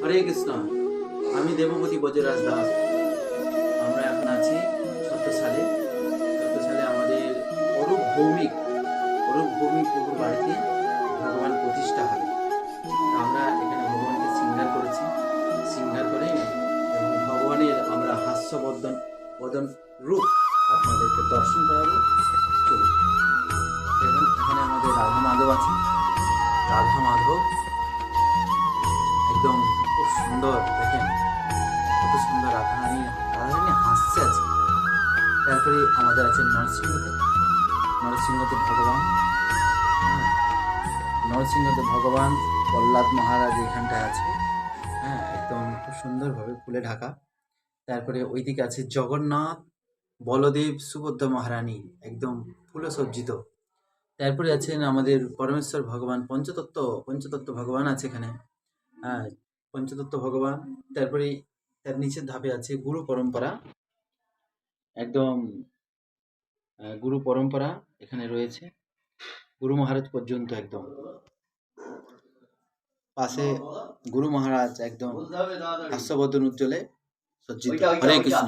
হরে কৃষ্ণ। আমি দেবপতি বজরাজ দাস। আমরা এখন আছি ছত্রসালে। ছত্রসালে আমাদের অরূপ ভৌমিক প্রভুর বাড়িতে ভগবান প্রতিষ্ঠা হবে। আমরা এখানে ভগবানকে সিঙ্গার করেছি। সিঙ্গার করে এবং ভগবানের আমরা হাস্যবদন বদন রূপ আপনাদেরকে দর্শন করাবো। চলুন, দেখুন এখানে আমাদের রাধা মাধব আছে। রাধা মাধব একদম খুব সুন্দর, দেখেন কত সুন্দর রাধারানী হাসছে আছে। তারপরে আমাদের আছে নরসিংহদেব ভগবান। হ্যাঁ, নরসিংহদেব ভগবান প্রহ্লাদ মহারাজ এখানটায় আছে। হ্যাঁ, একদম খুব সুন্দরভাবে ফুলে ঢাকা। তারপরে ওইদিকে আছে জগন্নাথ, বলদেব, সুভদ্রা মহারানী একদম ফুলে সজ্জিত। তারপরে আছেন আমাদের পরমেশ্বর ভগবান, পঞ্চতত্ত্ব ভগবান আছে এখানে। হ্যাঁ, পঞ্চতত্ত্ব ভগবান। তারপরে তার নিচের ধাপে আছে গুরু পরম্পরা। একদম গুরু পরম্পরা এখানে রয়েছে, গুরু মহারাজ পর্যন্ত। একদম পাশে গুরু মহারাজ একদম হাস্যবদন উজ্জ্বলে সজ্জিত। হরে কৃষ্ণ।